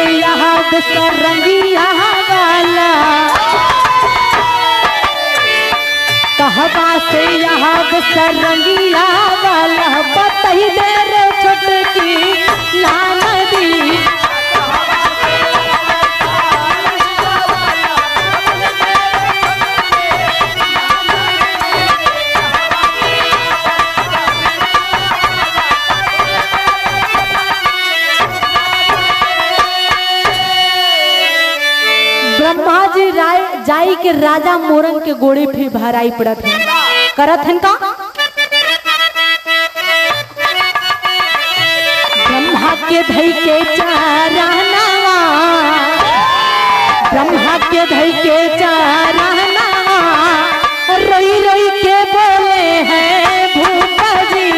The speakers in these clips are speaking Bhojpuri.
से यहाँ सरंगिया वाला, कहवा से यहाँ सरंगिया वाला, बताई दे रे छोटकी लानदी। ब्रह्मा जी जाई के राजा मोरंग के गोड़े पे भराई पड़त है, करत हन का ब्रह्मा के धई के चारनवा, ब्रह्मा के धई के चारनवा, रोई रोई के बोले हैं भूप जी।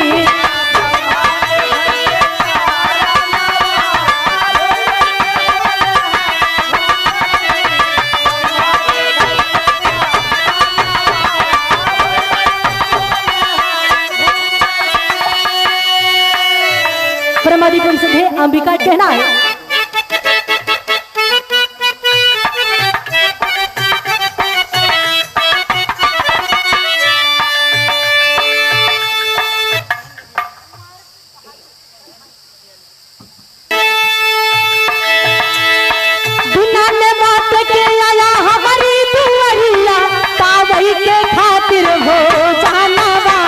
परमादिपम से अंबिका कहना है, बिना ने बात के आया हमारी दुआरिया, पावई के खातिर हो जानवा।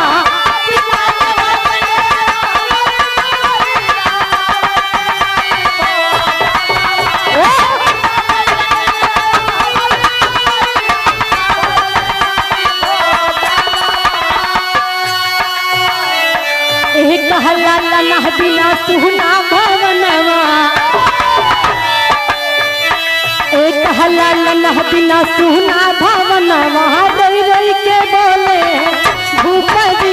कहला लला बिना सुना भवनवा, एक कहला लला बिना सुना भवनवा, रोई रोई के बोले भूप जी।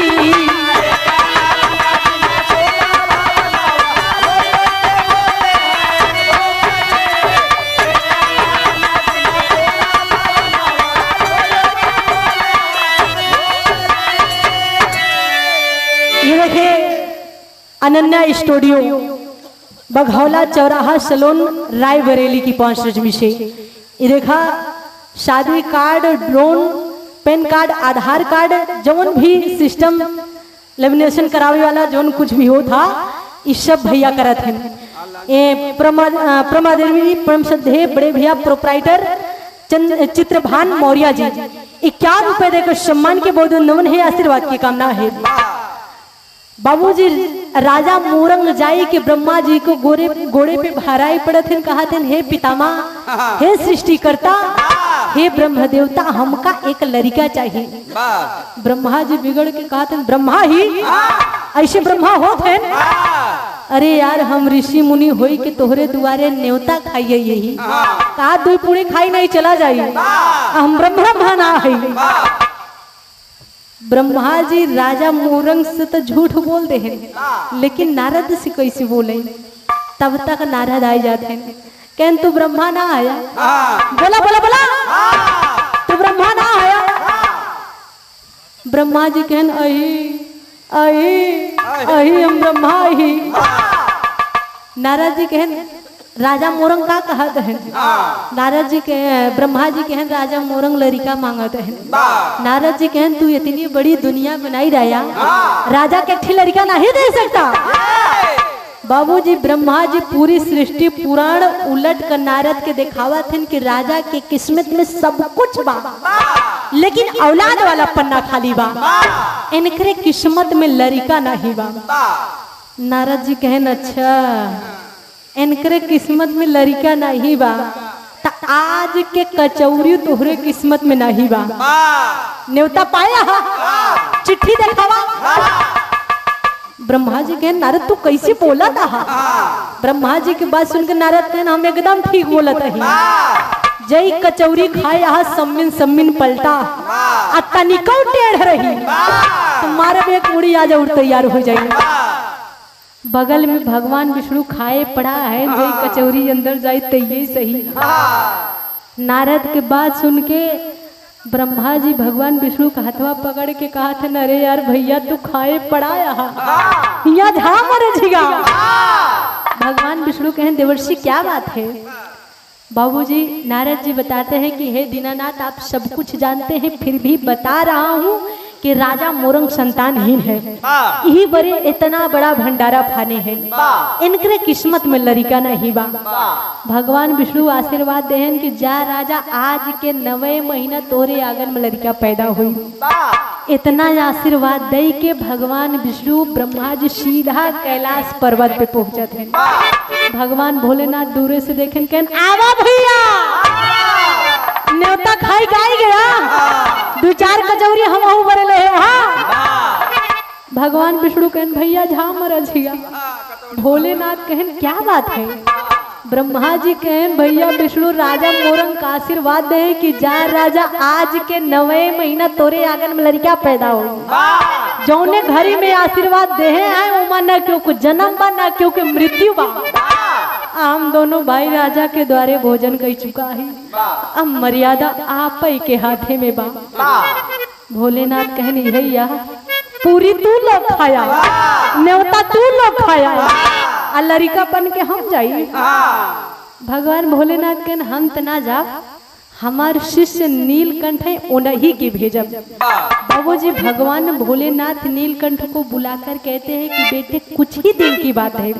ये देखे अनन्या स्टूडियो बघौला चौराहा सलोन रायबरेली की 5 रजमी से। ये देखा शादी कार्ड, ड्रोन, पैन कार्ड, आधार कार्ड, जौन भी सिस्टम लेमिनेशन करावे वाला जौन कुछ भी हो था, इस सब भैया करत हैं। ये प्रमादेवी परम श्रद्धेय बड़े भैया प्रोप्राइटर चित्रभान मौर्य जी 51 रुपए देकर सम्मान के बहुत नमन है, आशीर्वाद की कामना है। बाबूजी राजा मोरंग जाई के ब्रह्मा जी को गोड़े पे भराई पड़त हैं, कहा थे हे पितामा, हे सृष्टिकर्ता, हे ब्रह्म देवता, हमका एक लड़का चाहिए। ब्रह्मा जी बिगड़ के कहा थे ब्रह्मा ही ऐसे ब्रह्मा होत हैं? अरे यार हम ऋषि मुनि होई के तोहरे दुआरे न्योता खाइए, यही कहा 2 पूरी खाई नहीं चला जाइए, हम ब्रह्मा ना है। ब्रह्मा जी राजा मोरंग से तो झूठ बोलते हैं, लेकिन नारद से कैसे बोले? तब तक नारद आ जाते हैं, कहन तू ब्रह्मा ना आया, बोला बोला बोला तू ब्रह्मा ना आया। ब्रह्मा जी कहन अही अही अही हम ब्रह्मा ही। नारद जी कहन राजा मोरंग का कहत है? नारद जी के ब्रह्मा जी कहन राजा मोरंग लड़का मांगत है। नारद जी कहन तू इतनी बड़ी दुनिया बनाई रहा, राजा केठी लड़का नहीं दे सकता। बाबूजी ब्रह्मा जी पूरी सृष्टि पुराण उलट कर नारद के दिखावा थे कि राजा के किस्मत में सब कुछ बा, लेकिन औलाद वाला पन्ना खाली बा, इनकरे किस्मत में लड़का नहीं बा। नारद जी कहन अच्छा इनकरे किस्मत में लड़का नहीं बा, ता आज के कचौरी तोहरे किस्मत में नहीं बा। न्योता पाया चिट्ठी दिखावा। ब्रह्मा जी कहन नारद तू कैसे बोला था? ब्रह्मा जी की बात सुनकर नारद कहन हम एकदम ठीक बोला था। जय कचौरी खाए यहाँ सम्मिन सम्मिन पलटा, तनिको टेढ़ रही, तुम्हारे में एक पूरी आज और तैयार हो जाएगी। बगल में भगवान विष्णु खाए पड़ा है, जय कचौरी अंदर जाए तो ये सही। नारद के बात सुन के ब्रह्मा जी भगवान विष्णु का हथवा पकड़ के कहा था अरे यार भैया तू खाए पड़ा यहाँ झाम रझिगा। भगवान विष्णु कहें देवर्षि क्या बात है। बाबूजी नारद जी बताते हैं कि हे दीनानाथ आप सब कुछ जानते हैं फिर भी बता रहा हूँ कि राजा मोरंग संतानहीन है, यही बड़े इतना बड़ा भंडारा फाने है, इनके किस्मत में लड़का नहीं बा। भगवान विष्णु आशीर्वाद देहन कि जा राजा आज के 9 महीना तोरे आंगन में लड़का पैदा हुई। इतना आशीर्वाद दे के भगवान विष्णु ब्रह्मा जी सीधा कैलाश पर्वत पे पहुंचत हैं। भगवान भोलेनाथ दूर से देखें कहन आवा भैया न्योता खाई गाई गया 2-4 कचौरी हम बरले हाँ। भगवान विष्णु कहन भैया झा मरजिया। भोलेनाथ कहन क्या बात है। ब्रह्मा जी कहन भैया विष्णु राजा मोरंग का आशीर्वाद दे कि जा राजा आज के 9 महीना तोरे आंगन में लड़का पैदा हो। जौने घड़ी में आशीर्वाद दे हैं उमा न क्यों को जन्म बा न क्यों के मृत्यु बा। हम दोनों भाई राजा के द्वारे भोजन कर चुका है, अब मर्यादा आप ही के हाथे में बा। भोलेनाथ कहने भैया पूरी तू लोग खाया न्योता तू लोग खाया आ लड़का बन के हम जाइए। भगवान भोलेनाथ कहन हम त ना जा हमार शिष्य नीलकंठ है उन्हीं की भेजब। बाबूजी भगवान भोलेनाथ नीलकंठ को बुलाकर कहते हैं कि बेटे कुछ ही दिन की बात है,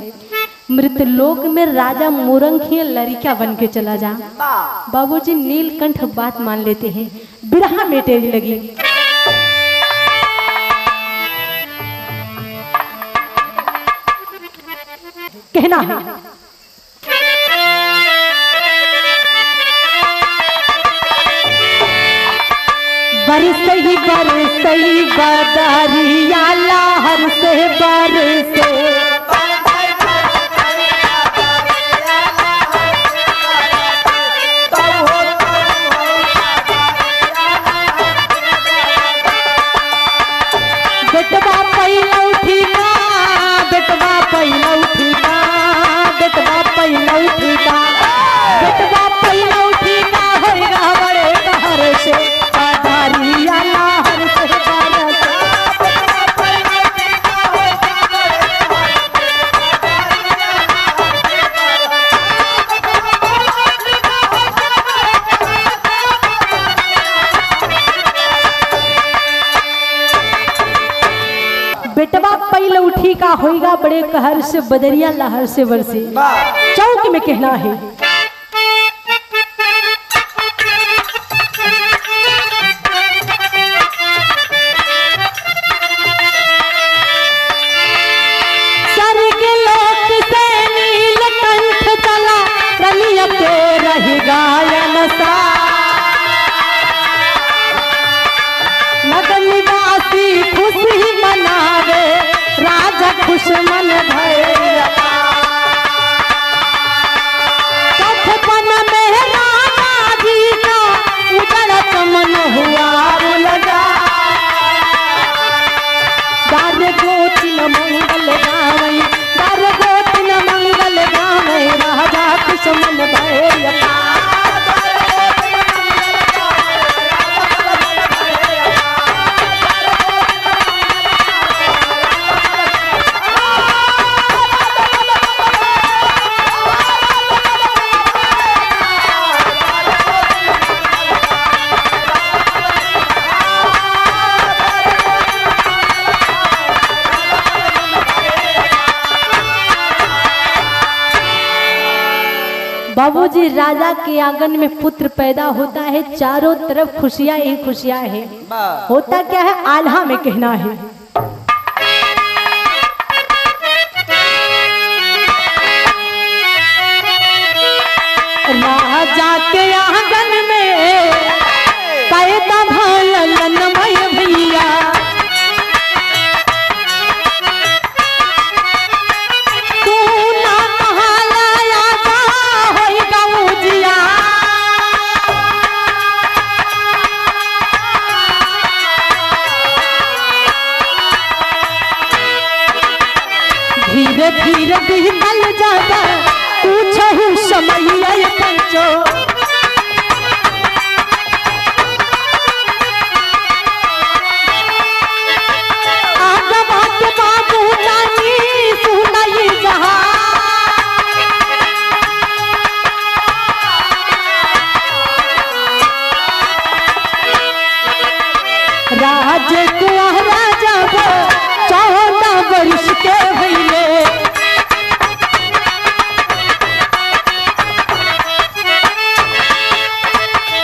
मृतलोक में राजा मोरंग ही लड़का बन के चला जा। बाबूजी नीलकंठ बात मान लेते हैं, बिरहा में टेरी लगी। कहना है बरसई बरसई बदरिया लहर से बरसे बेटवा पैलौठी का बेटवा पैलौठी का बेटवा पैलौठी का बेटवा पैलौठी का होगा बड़े कहर से बदरिया लहर से बरसे। बेटवा पैलौठी का होगा बड़े कहर से बदरिया लहर से बरसे। चौक में कहना है स्वर्ग लोक से नीलकंठ चला रलिया के रही गायन सा नगर निवासी खुशी मनावे राजा खुश मन भैया। कथपन में राजा जी का उजड़त मन हुआ लगा दार गोतिन मंगल गावई दार गोतिन मंगल गावई राजा खुश मन भैया। बाबूजी राजा के आंगन में पुत्र पैदा होता है, चारों तरफ खुशियां ही खुशियां है। होता क्या है आल्हा में कहना है राजा के आंगन में पैदा भलन भैया धीरे धीरे बीतल जाता पूछहु समय पंचो आगवा के बाबू नानी सुनाई जहां राजकुमारा जब 14 वर्ष के भइले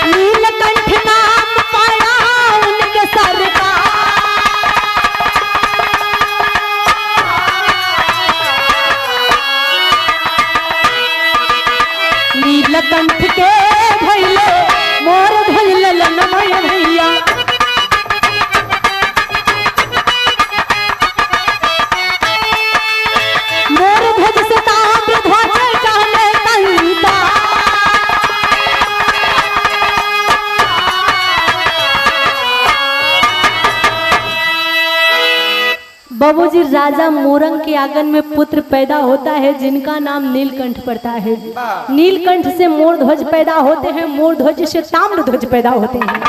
नीलकंठ नाम पाया उनके सरकार। नीलकंठ के भइले मोर भइले लनमय भैया। मोर ध्वज से ताम्र ध्वज जाने कंता। बाबूजी राजा मोरंग के आंगन में पुत्र पैदा होता है जिनका नाम नीलकंठ पड़ता है। नीलकंठ से मोर ध्वज पैदा होते हैं, मोर ध्वज से ताम्र ध्वज पैदा होते हैं।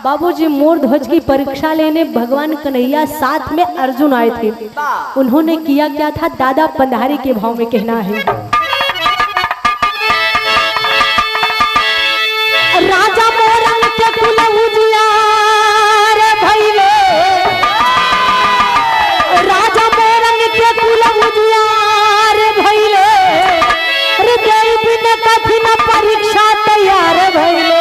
बाबूजी मोर ध्वज की परीक्षा लेने भगवान कन्हैया साथ में अर्जुन आए थे। उन्होंने किया क्या था, दादा पंधारी के भाव में कहना है। राजा मोरंग के कुल उजियार भइले, राजा मोरंग के कुल उजियार भइले, हृदय बिन कठिन परीक्षा तैयार भइले।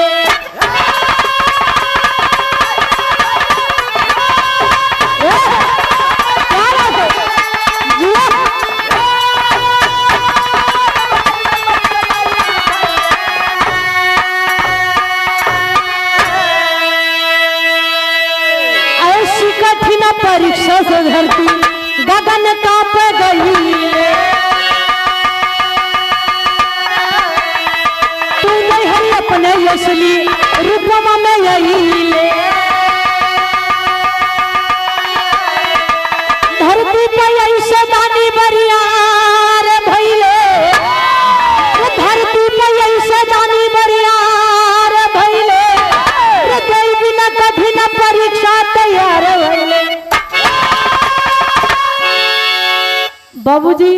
कठिन परीक्षा से धरती गगन कांप गई। तू नहीं है अपने असली रूपमा में यही ले। धरती पे ऐसे दानी बरियार भइले, धरती पे ऐसे दानी बरियार भइले, हृदय बिना कठिन परीक्षा तैयार भइले। बाबूजी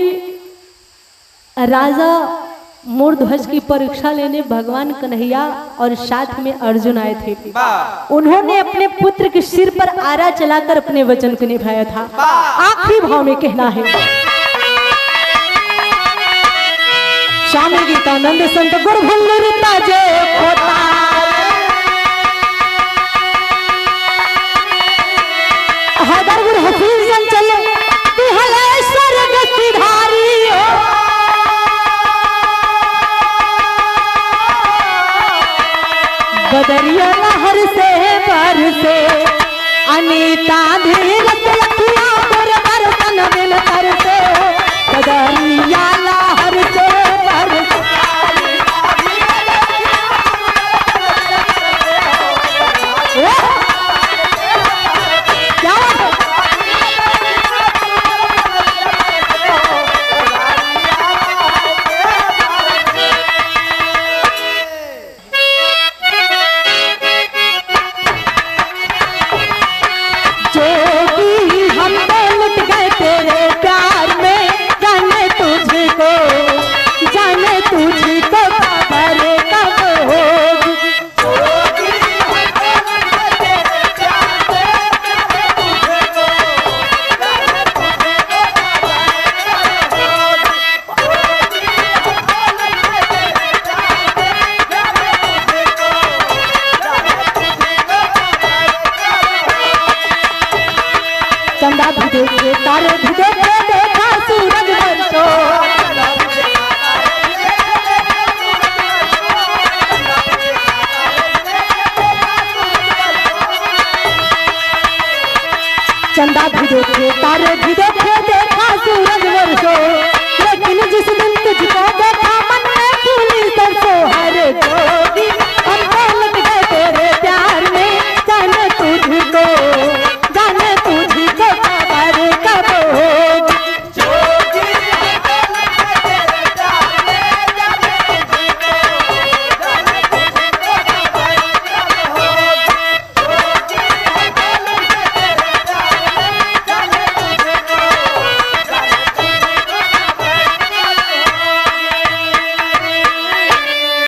राजा मोर ध्वज की परीक्षा लेने भगवान कन्हैया और साथ में अर्जुन आए थे। उन्होंने अपने पुत्र के सिर पर आरा चलाकर अपने वचन को निभाया था। आखिरी भाव में कहना है। स्वामी गीतानंद संत गुरु भल्लुरिता जे होता, हैदर गुरु हफीज चले स्वर्ग सिधारी हो। बदरिया लहर से बरसे अनीता धीरज लखिया पर बरसन बिन तरसे। बदरिया लहर से बरसे चंदा भी देखे तारे भी देखे देखा सूरज बरसो। चंदा भी देखे तारे भी देखे देखा सूरज बरसो। लेकिन जिस दिन तुझको देखा